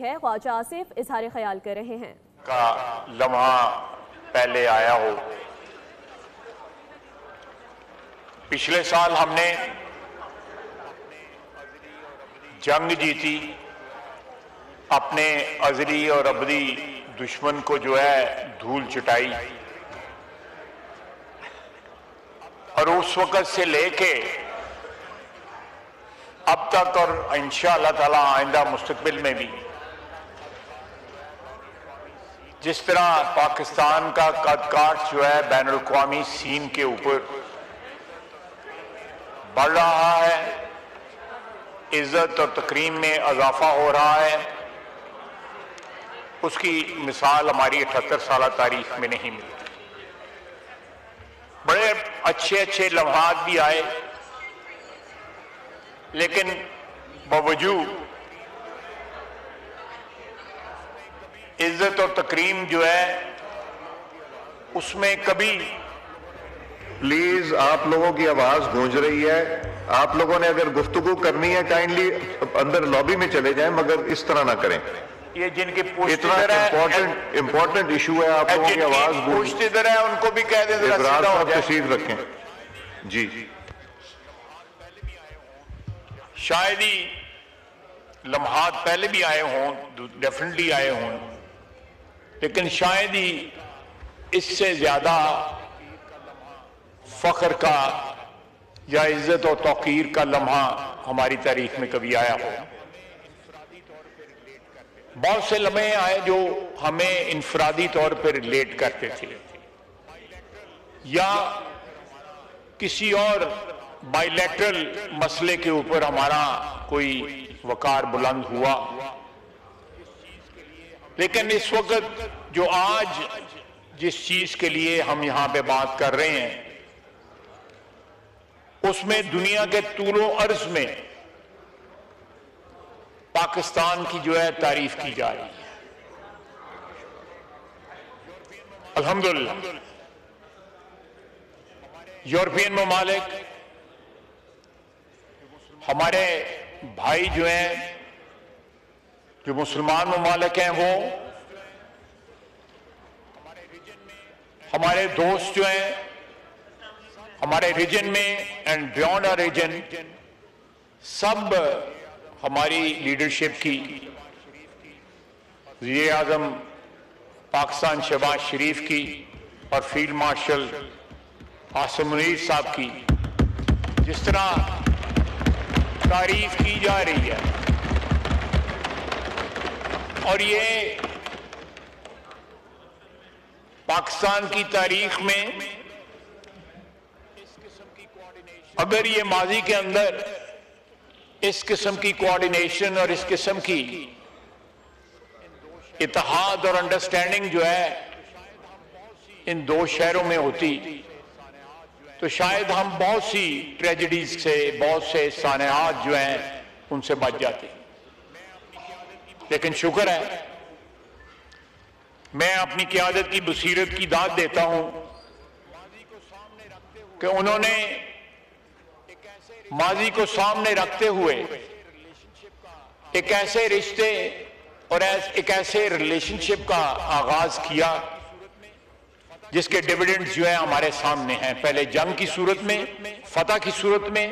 ہے خواجہ آصف اظہار خیال کر رہے ہیں کا لمحہ پہلے آیا ہو۔ پچھلے سال ہم نے جنگ جیتی، اپنے ازلی اور ابدی دشمن کو جو ہے دھول چٹائی، اور اس وقت سے لے کے اب تک اور انشاءاللہ تعالی آئندہ مستقبل میں بھی جس طرح پاکستان کا قد کاٹ جو ہے بین الاقوامی سین کے اوپر بڑھ رہا ہے، عزت اور تکریم میں اضافہ ہو رہا ہے، اس کی مثال ہماری 78 سالہ تاریخ میں نہیں ملی۔ بڑے اچھے اچھے لمحات بھی آئے، لیکن باوجود عزت اور تکریم جو ہے اس میں کبھی پلیز آپ لوگوں کی آواز گونج رہی ہے، آپ لوگوں نے اگر گفتگو کرنی ہے کائنڈلی اندر لابی میں چلے جائیں، مگر اس طرح نہ کریں۔ یہ جن کی پوسٹ اتنا ادھر ہے امپورٹنٹ ایشو ہے، آپ لوگوں کی آواز جن کی گونج پوسٹ ادھر ہے ان کو بھی کہہ دیں ذرا ابرار سیدھا ہو صاحب جائے۔ تشریف رکھیں جی۔ شاید ہی لمحات پہلے بھی آئے ہوں، ڈیفینیٹلی آئے ہوں، لیکن شاید ہی اس سے زیادہ فخر کا یا عزت و توقیر کا لمحہ ہماری تاریخ میں کبھی آیا ہو۔ بہت سے لمحے آئے جو ہمیں انفرادی طور پر ریلیٹ کرتے تھے، یا کسی اور بائی لیٹرل مسئلے کے اوپر ہمارا کوئی وقار بلند ہوا، لیکن اس وقت جو آج جس چیز کے لیے ہم یہاں پہ بات کر رہے ہیں اس میں دنیا کے طول و عرض میں پاکستان کی جو ہے تعریف کی جا رہی ہے۔ الحمدللہ یورپین ممالک، ہمارے بھائی جو ہیں جو مسلمان ممالک ہیں، وہ ہمارے دوست جو ہیں ہمارے ریجن میں اینڈ بیونڈ آر ریجن، سب ہماری لیڈرشپ کی، وزیر اعظم پاکستان شہباز شریف کی اور فیلڈ مارشل عاصم منیر صاحب کی جس طرح تعریف کی جا رہی ہے، اور یہ پاکستان کی تاریخ میں اگر یہ ماضی کے اندر اس قسم کی کوآرڈینیشن اور اس قسم کی اتحاد اور انڈرسٹینڈنگ جو ہے ان دو شہروں میں ہوتی تو شاید ہم بہت سی ٹریجڈیز سے، بہت سے سانحات جو ہیں ان سے بچ جاتے۔ لیکن شکر ہے، میں اپنی قیادت کی بصیرت کی داد دیتا ہوں کہ انہوں نے ماضی کو سامنے رکھتے ہوئے ایک ایسے رشتے اور ایک ایسے ریلیشن شپ کا آغاز کیا جس کے ڈیویڈنڈز جو ہیں ہمارے سامنے ہیں، پہلے جنگ کی صورت میں، فتح کی صورت میں،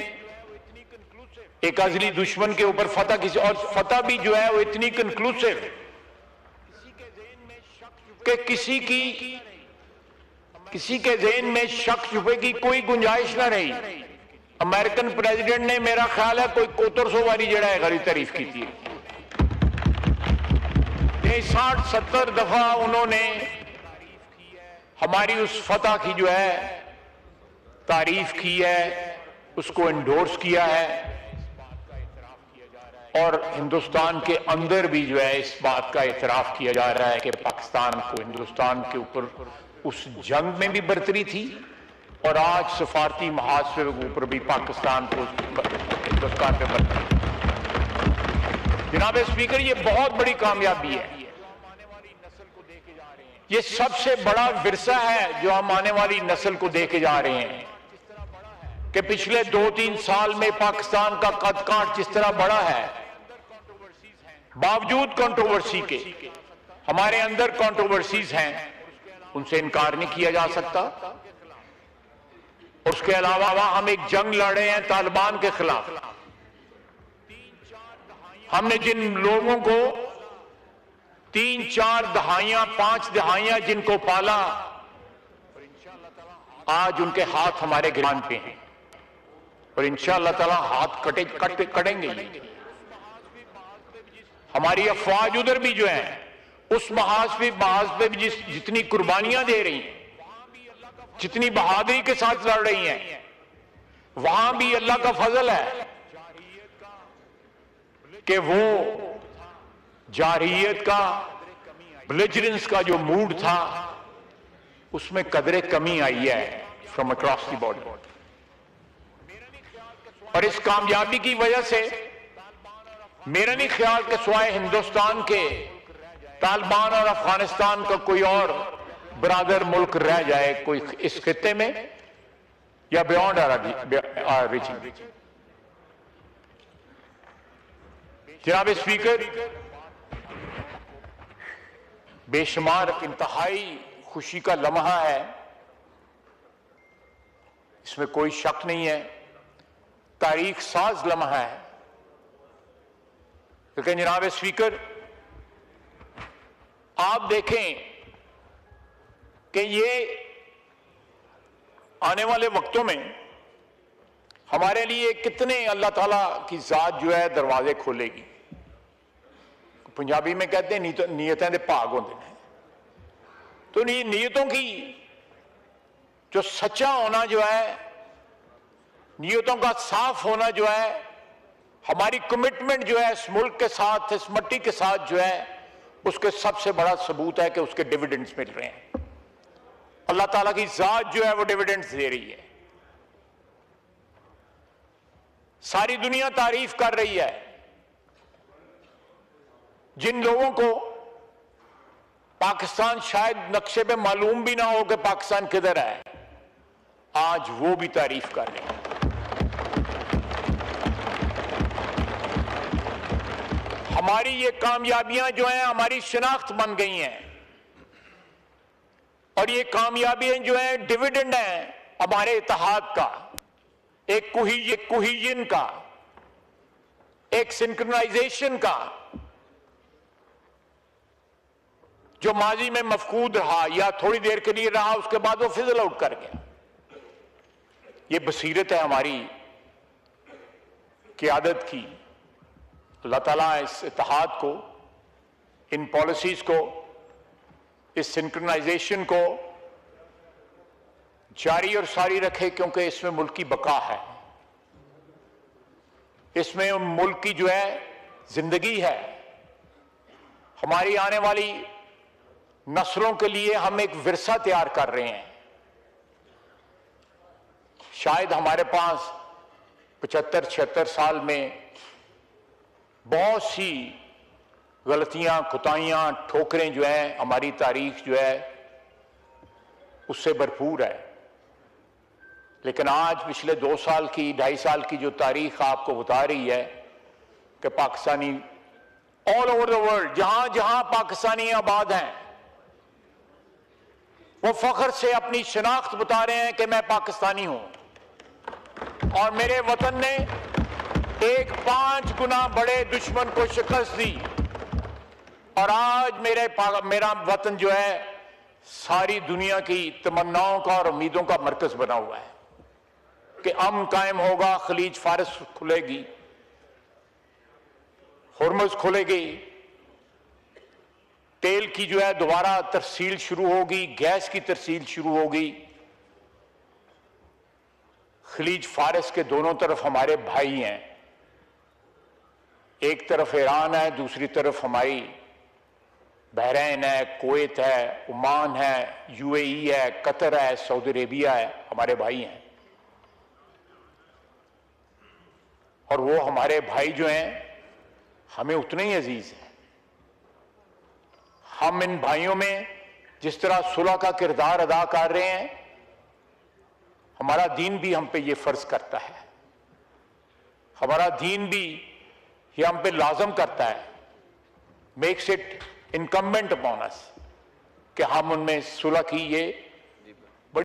ایک ازلی دشمن کے اوپر فتح کی، اور فتح بھی جو ہے وہ اتنی کنکلوسیو کہ کسی کے ذہن میں شک شبے کی کوئی گنجائش نہ رہی۔ امریکن پریزیڈنٹ نے میرا خیال ہے کوئی 7100 باری جڑا ہے غریب تعریف کی تھی، 60-70 دفعہ انہوں نے ہماری اس فتح کی جو ہے تعریف کی ہے، اس کو انڈورس کیا ہے، اور ہندوستان کے اندر بھی جو ہے اس بات کا اعتراف کیا جا رہا ہے کہ پاکستان کو ہندوستان کے اوپر اس جنگ میں بھی برتری تھی، اور آج سفارتی محاذ کے اوپر بھی پاکستان کو ہندوستان پہ برتری۔ جناب اسپیکر، یہ بہت بڑی کامیابی ہے، یہ سب سے بڑا ورثہ ہے جو ہم آنے والی نسل کو دے کے جا رہے ہیں، کہ پچھلے 2-3 سال میں پاکستان کا قد کاٹ جس طرح بڑا ہے، باوجود کنٹروورسی کے، ہمارے اندر کنٹروورسیز ہیں، ان سے انکار نہیں کیا جا سکتا۔ اس کے علاوہ ہم ایک جنگ لڑ رہے ہیں طالبان کے خلاف۔ ہم نے جن لوگوں کو 3-4 دہائیاں 5 دہائیاں جن کو پالا، آج ان کے ہاتھ ہمارے گران پہ ہیں، اور انشاءاللہ تعالی ہاتھ کٹیں گے۔ ہماری افواج ادھر بھی جو ہیں اس محاذ پہ بھی جتنی قربانیاں دے رہی ہیں، جتنی بہادری کے ساتھ لڑ رہی ہیں، وہاں بھی اللہ کا فضل ہے کہ وہ جارحیت کا، بلیجرنس کا جو موڈ تھا اس میں قدرے کمی آئی ہے فرام اکراس دی بارڈر۔ اور اس کامیابی کی وجہ سے میرا نہیں خیال کہ سوائے ہندوستان کے طالبان اور افغانستان کا کوئی اور برادر ملک رہ جائے کوئی اس خطے میں یا بیونڈ آر ریجن۔ جناب اسپیکر، بے شمار انتہائی خوشی کا لمحہ ہے، اس میں کوئی شک نہیں ہے، تاریخ ساز لمحہ ہے، لیکن جناب اسپیکر آپ دیکھیں کہ یہ آنے والے وقتوں میں ہمارے لیے کتنے اللہ تعالیٰ کی ذات جو ہے دروازے کھولے گی۔ پنجابی میں کہتے ہیں نیتیں دے بھاگ ہوندے ہیں، تو نیتوں کی جو سچا ہونا جو ہے، نیتوں کا صاف ہونا جو ہے، ہماری کمٹمنٹ جو ہے اس ملک کے ساتھ، اس مٹی کے ساتھ جو ہے، اس کے سب سے بڑا ثبوت ہے کہ اس کے ڈیویڈنڈز مل رہے ہیں۔ اللہ تعالیٰ کی ذات جو ہے وہ ڈیویڈنڈز دے رہی ہے۔ ساری دنیا تعریف کر رہی ہے۔ جن لوگوں کو پاکستان شاید نقشے پہ معلوم بھی نہ ہو کہ پاکستان کدھر ہے، آج وہ بھی تعریف کر رہے ہیں۔ ہماری یہ کامیابیاں جو ہیں ہماری شناخت بن گئی ہیں، اور یہ کامیابیاں جو ہیں ڈیویڈنڈ ہیں ہمارے اتحاد کا، ایک کوہیژن کا، ایک سنکرونائزیشن کا، جو ماضی میں مفقود رہا یا تھوڑی دیر کے لیے رہا، اس کے بعد وہ فزل آؤٹ کر گیا۔ یہ بصیرت ہے ہماری قیادت کی۔ اللہ تعالیٰ اس اتحاد کو، ان پالیسیز کو، اس سنکرونائزیشن کو جاری اور ساری رکھے، کیونکہ اس میں ملک کی بقا ہے، اس میں ملک کی جو ہے زندگی ہے۔ ہماری آنے والی نسلوں کے لیے ہم ایک ورثہ تیار کر رہے ہیں۔ شاید ہمارے پاس 75-76 سال میں بہت سی غلطیاں، خطائیاں، ٹھوکریں جو ہیں، ہماری تاریخ جو ہے اس سے بھرپور ہے، لیکن آج پچھلے 2 سال کی، 2.5 سال کی جو تاریخ آپ کو بتا رہی ہے کہ Pakistani all over the world, جہاں جہاں پاکستانی آباد ہیں، وہ فخر سے اپنی شناخت بتا رہے ہیں کہ میں پاکستانی ہوں، اور میرے وطن نے ایک 5 گنا بڑے دشمن کو شکست دی، اور آج میرا وطن جو ہے ساری دنیا کی تمناؤں کا اور امیدوں کا مرکز بنا ہوا ہے کہ امن قائم ہوگا، خلیج فارس کھلے گی، ہرمز کھلے گی، تیل کی جو ہے دوبارہ ترسیل شروع ہوگی، گیس کی ترسیل شروع ہوگی۔ خلیج فارس کے دونوں طرف ہمارے بھائی ہیں، ایک طرف ایران ہے، دوسری طرف ہماری بحرین ہے، کویت ہے، عمان ہے، UAE ہے، قطر ہے، سعودی عربیہ ہے، ہمارے بھائی ہیں، اور وہ ہمارے بھائی جو ہیں ہمیں اتنے ہی عزیز ہیں۔ ہم ان بھائیوں میں جس طرح صلح کا کردار ادا کر رہے ہیں، ہمارا دین بھی ہم پہ یہ فرض کرتا ہے، ہمارا دین بھی یہ ہم پہ لازم کرتا ہے makes it incumbent upon us کہ ہم ان میں صلح کی یہ